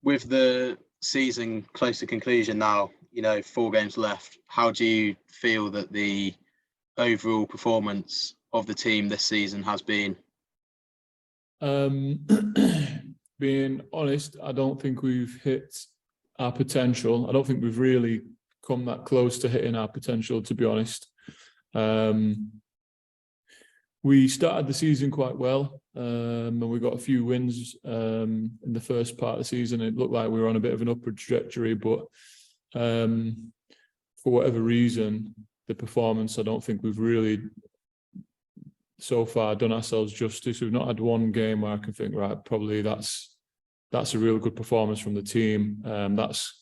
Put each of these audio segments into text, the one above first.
with the season close to conclusion now, 4 games left, how do you feel that the overall performance of the team this season has been? Being honest, I don't think we've hit our potential. I don't think we've really come that close to hitting our potential, to be honest. We started the season quite well, and we got a few wins in the first part of the season. It looked like we were on a bit of an upward trajectory, but for whatever reason, the performance, I don't think we've really so far done ourselves justice. We've not had one game where I can think, right, probably that's a real good performance from the team. That's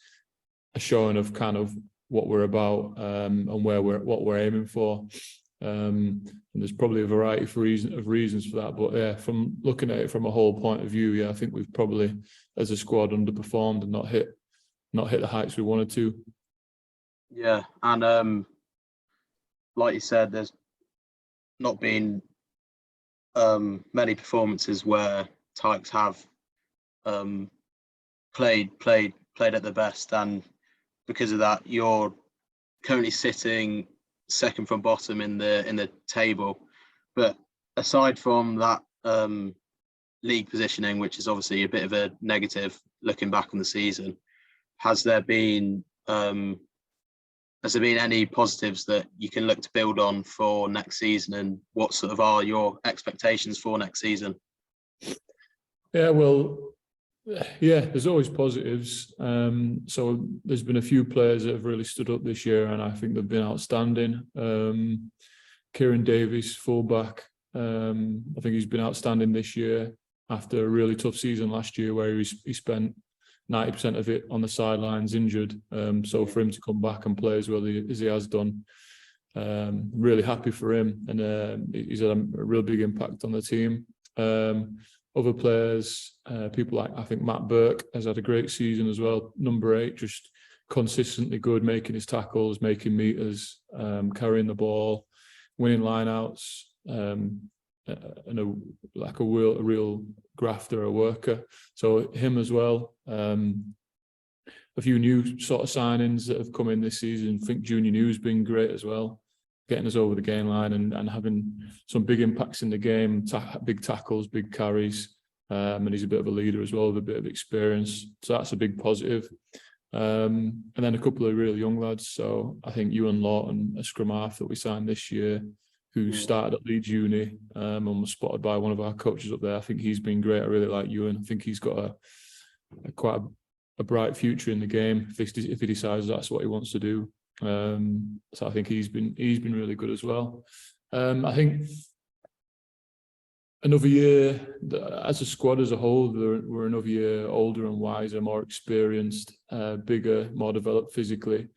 a showing of kind of what we're about and what we're aiming for. And there's probably a variety of reasons for that. But yeah, from looking at it from a whole point of view, yeah, I think we've probably, as a squad, underperformed and not hit the heights we wanted to. Yeah, and like you said, there's not been many performances where Tykes have played at their best, and because of that, you're currently sitting second from bottom in the table. But aside from that league positioning, which is obviously a bit of a negative looking back on the season, has there been any positives that you can look to build on for next season, and what sort of are your expectations for next season? Yeah, well, yeah, there's always positives. So there's been a few players that have really stood up this year, and I think they've been outstanding. Kieran Davies, fullback, I think he's been outstanding this year after a really tough season last year where he spent 90% of it on the sidelines injured. So for him to come back and play as well as he has done, really happy for him, and he's had a real big impact on the team. Other players, people like, I think Matt Burke has had a great season as well. Number 8, just consistently good, making his tackles, making meters, carrying the ball, winning lineouts, and a real grafter, a worker. So him as well. A few new sort of signings that have come in this season. I think Junior New's been great as well, getting us over the game line and having some big impacts in the game, big tackles, big carries, and he's a bit of a leader as well with a bit of experience. So that's a big positive. And then a couple of really young lads. So I think Ewan Lawton, a scrum half that we signed this year, who started at Leeds Uni and was spotted by one of our coaches up there. I think he's been great. I really like Ewan. I think he's got quite a bright future in the game if he decides that's what he wants to do. So I think he's been really good as well. I think another year, as a squad as a whole, we're another year older and wiser, more experienced, bigger, more developed physically.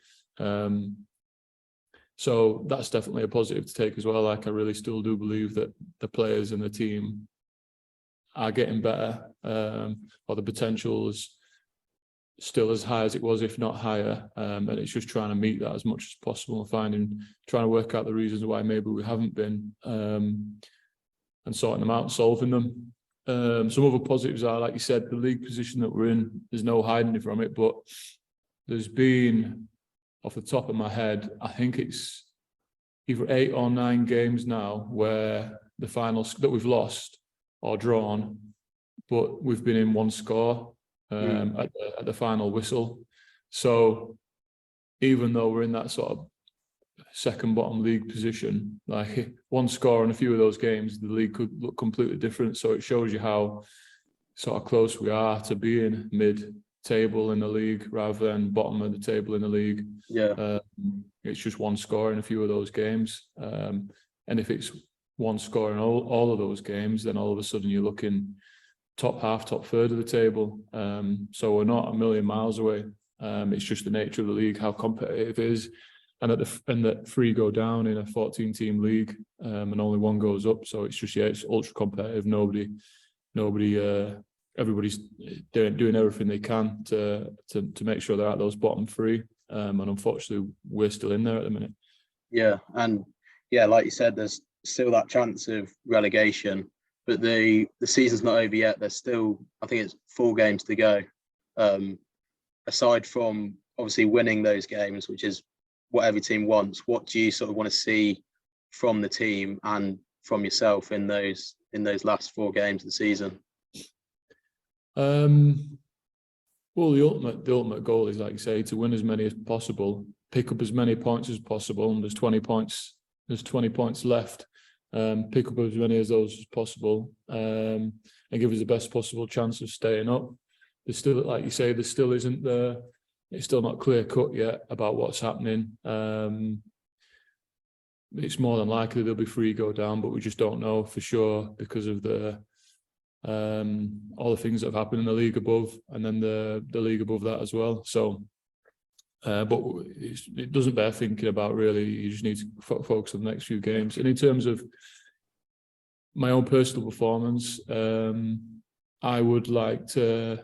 So that's definitely a positive to take as well. Like, I really still do believe that the players and the team are getting better, or the potential is still as high as it was, if not higher. And it's just trying to meet that as much as possible and trying to work out the reasons why maybe we haven't been, and sorting them out, solving them. Some other positives are, like you said, the league position that we're in, there's no hiding from it, but there's been, off the top of my head, I think it's either 8 or 9 games now where the finals that we've lost or drawn, but we've been in one score at the final whistle. So even though we're in that sort of second bottom league position, like one score in a few of those games, the league could look completely different. So it shows you how sort of close we are to being mid-table in the league rather than bottom of the table in the league. Yeah, it's just one score in a few of those games, and if it's one score in all of those games, then all of a sudden you're looking top half, top third of the table. So we're not a million miles away. It's just the nature of the league, how competitive it is, and that 3 go down in a 14-team league, and only 1 goes up. So it's just, it's ultra competitive. Everybody's doing everything they can to make sure they're at those bottom 3. And unfortunately, we're still in there at the minute. Yeah, and like you said, there's still that chance of relegation, but the season's not over yet. There's still, I think it's 4 games to go. Aside from obviously winning those games, which is what every team wants, what do you sort of want to see from the team and from yourself in those last 4 games of the season? Well, the ultimate goal is, like you say, to win as many as possible, pick up as many points as possible. And there's 20 points. There's 20 points left. Pick up as many of those as possible, and give us the best possible chance of staying up. There's still, like you say, there still isn't the. It's still not clear cut yet about what's happening. It's more than likely there'll be 3 go down, but we just don't know for sure because of the all the things that have happened in the league above, and then the league above that as well. So, but it doesn't bear thinking about really. You just need to focus on the next few games. And in terms of my own personal performance, I would like to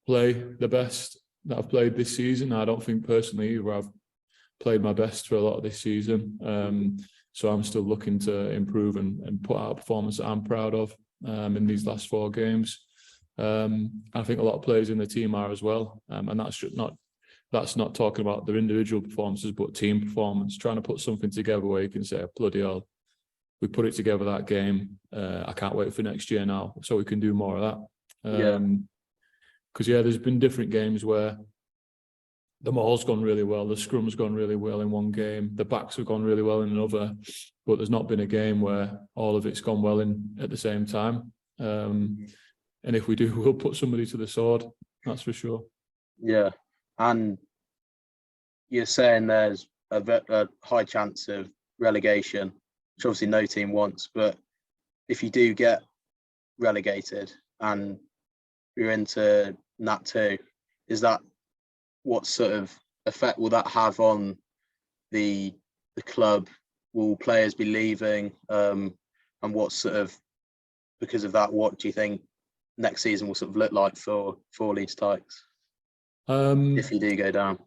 play the best that I've played this season. I don't think personally either I've played my best for a lot of this season. So I'm still looking to improve and put out a performance that I'm proud of in these last 4 games. I think a lot of players in the team are as well. And that's not talking about their individual performances, but team performance, trying to put something together where you can say, bloody hell, we put it together that game. I can't wait for next year now, so we can do more of that. Because there's been different games where the maul's gone really well, the scrum's gone really well in one game, the backs have gone really well in another, but there's not been a game where all of it's gone well at the same time. And if we do, we'll put somebody to the sword, that's for sure. Yeah, and you're saying there's a high chance of relegation, which obviously no team wants, but if you do get relegated and you're into Nat 2, is that what sort of effect will that have on the club? Will players be leaving? And what sort of, because of that, what do you think next season will sort of look like for Leeds Tykes if you do go down?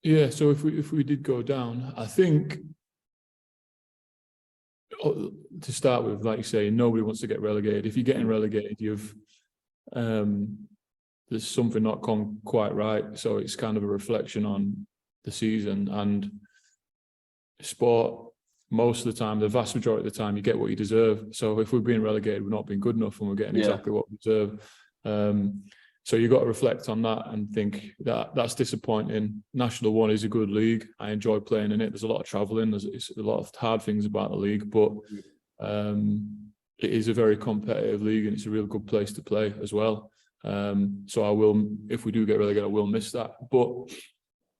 Yeah, so if we did go down, I think to start with, like you say, nobody wants to get relegated. If you're getting relegated, there's something not gone quite right. So it's kind of a reflection on the season and sport. Most of the time, the vast majority of the time, you get what you deserve. So if we're being relegated, we're not being good enough and we're getting exactly what we deserve. So you've got to reflect on that and think that's disappointing. National 1 is a good league. I enjoy playing in it. There's a lot of travelling. There's a lot of hard things about the league, but it is a very competitive league and it's a real good place to play as well. So I will, if we do get relegated, I will miss that. But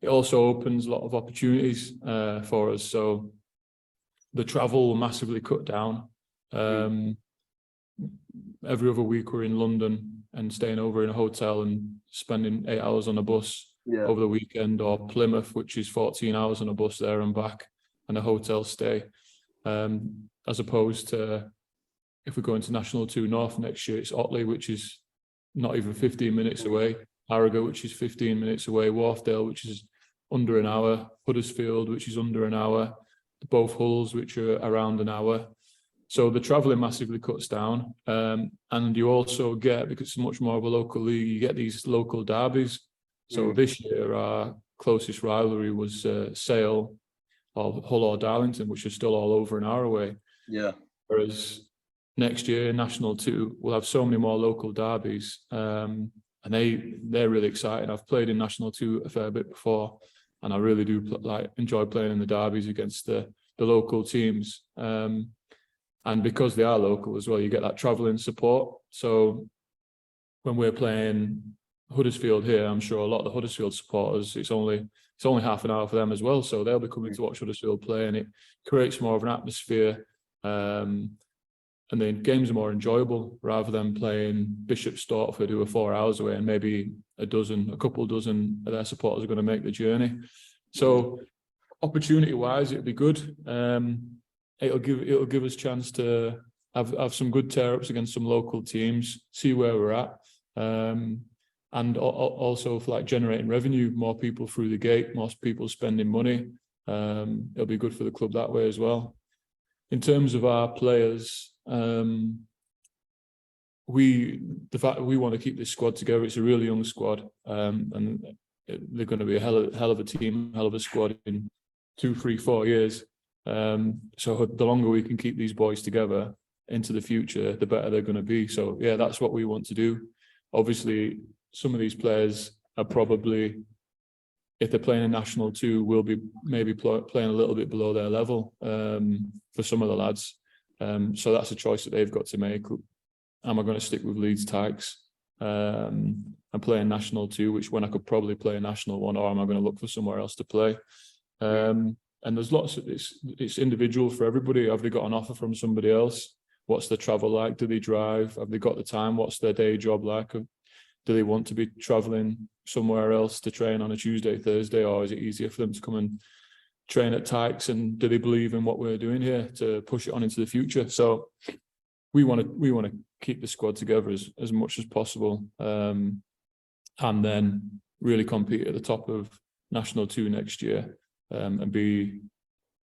it also opens a lot of opportunities for us. So the travel will massively cut down. Every other week we're in London and staying over in a hotel and spending 8 hours on a bus over the weekend, or Plymouth, which is 14 hours on a bus there and back and a hotel stay. As opposed to if we go into National 2 North next year, it's Otley, which is not even 15 minutes away, Harrogate, which is 15 minutes away, Wharfdale, which is under an hour, Huddersfield, which is under an hour, both Hulls, which are around an hour. So the travelling massively cuts down. And you also get, because it's much more of a local league, you get these local derbies. So this year, our closest rivalry was Sale or Hull or Darlington, which is still all over an hour away. Yeah. Whereas next year, National 2 will have so many more local derbies, and they're really exciting. I've played in National 2 a fair bit before, and I really do enjoy playing in the derbies against the local teams. And because they are local as well, you get that travelling support. So when we're playing Huddersfield here, I'm sure a lot of the Huddersfield supporters, it's only half an hour for them as well. So they'll be coming to watch Huddersfield play, and it creates more of an atmosphere. And the games are more enjoyable rather than playing Bishop Stortford, who are 4 hours away, and maybe a couple dozen of their supporters are going to make the journey. So opportunity-wise, it'll be good. It'll give us a chance to have some good tear-ups against some local teams, see where we're at, and also for generating revenue, more people through the gate, more people spending money. It'll be good for the club that way as well. In terms of our players, the fact that we want to keep this squad together, it's a really young squad, and they're going to be a hell of a team, hell of a squad in 2, 3, 4 years. So the longer we can keep these boys together into the future, the better they're going to be. So yeah, that's what we want to do. Obviously, some of these players are probably, if they're playing in National 2, will be maybe playing a little bit below their level for some of the lads. So that's a choice that they've got to make. Am I going to stick with Leeds Tykes and play in National 2, which when I could probably play in National 1, or am I going to look for somewhere else to play? And there's lots of, it's individual for everybody. Have they got an offer from somebody else? What's the travel like? Do they drive? Have they got the time? What's their day job like? Do they want to be traveling somewhere else to train on a Tuesday, Thursday, or is it easier for them to come and train at Tykes? And do they believe in what we're doing here to push it on into the future? So we want to keep the squad together as much as possible, and then really compete at the top of National 2 next year, and be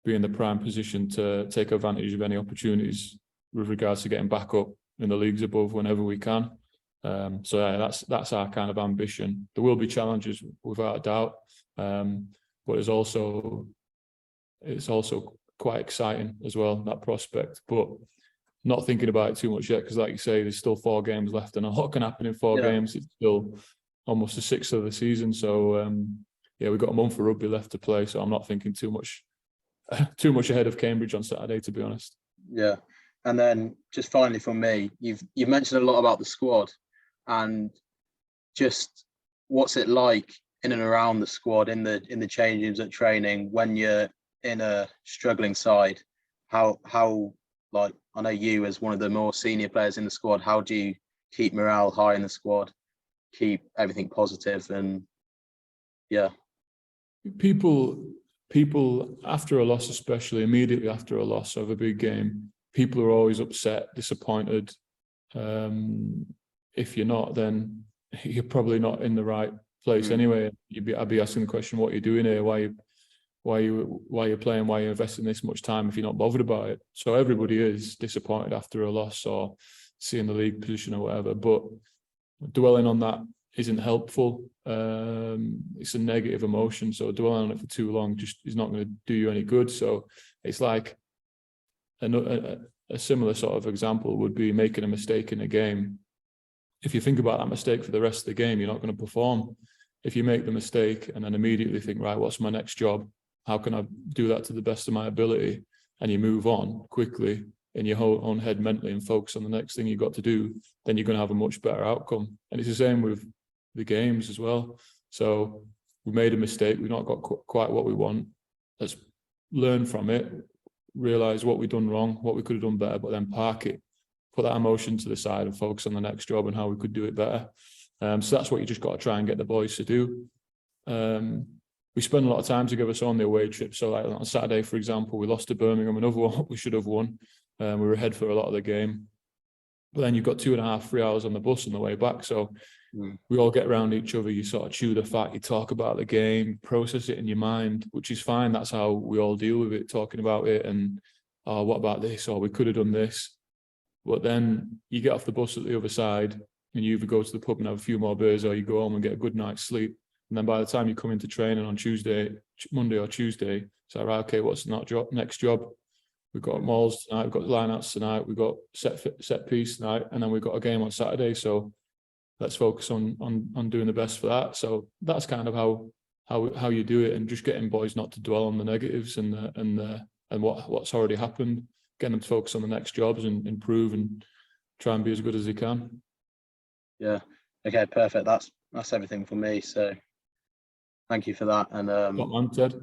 in the prime position to take advantage of any opportunities with regards to getting back up in the leagues above whenever we can. So yeah, that's our kind of ambition. There will be challenges without a doubt, but it's also quite exciting as well, that prospect. But not thinking about it too much yet, because like you say, there's still 4 games left, and a lot can happen in 4 games. It's still almost a sixth of the season, so yeah, we've got a month of rugby left to play. So I'm not thinking too much ahead of Cambridge on Saturday, to be honest. Yeah, and then just finally from me, you've mentioned a lot about the squad, and just what's it like in and around the squad, in the change rooms at training, when you're in a struggling side. How like, I know you as one of the more senior players in the squad, how do you keep morale high in the squad, keep everything positive? And yeah, people after a loss, especially immediately after a loss of a big game, people are always upset, disappointed. If you're not, then you're probably not in the right place anyway. I'd be asking the question, what are you doing here? Why are you playing? Why are you investing this much time if you're not bothered about it? So everybody is disappointed after a loss or seeing the league position or whatever. But dwelling on that isn't helpful. It's a negative emotion. So dwelling on it for too long just is not going to do you any good. So it's like a similar sort of example would be making a mistake in a game. If you think about that mistake for the rest of the game, you're not going to perform. If you make the mistake and then immediately think, right, what's my next job? How can I do that to the best of my ability? And you move on quickly in your own head mentally and focus on the next thing you've got to do, then you're going to have a much better outcome. And it's the same with the games as well. So we made a mistake. We've not got quite what we want. Let's learn from it, realise what we've done wrong, what we could have done better, but then park it, put that emotion to the side and focus on the next job and how we could do it better. So that's what you just got to try and get the boys to do. We spend a lot of time together, so on the away trip. So like on Saturday, for example, we lost to Birmingham, another one we should have won. We were ahead for a lot of the game. But then you've got 2.5, 3 hours on the bus on the way back. So we all get around each other, you sort of chew the fat, you talk about the game, process it in your mind, which is fine. That's how we all deal with it, talking about it and, oh, what about this? Or we could have done this. But then you get off the bus at the other side and you either go to the pub and have a few more beers, or you go home and get a good night's sleep. And then by the time you come into training on Monday or Tuesday, it's like, right, okay, what's the next job? We've got mauls tonight, we've got lineouts tonight, we've got set piece tonight, and then we've got a game on Saturday. So let's focus on doing the best for that. So that's kind of how you do it, and just getting boys not to dwell on the negatives and what's already happened, getting them to focus on the next jobs and improve and try and be as good as they can. Yeah. Okay, perfect. That's everything for me. So thank you for that. And Got man, Ted.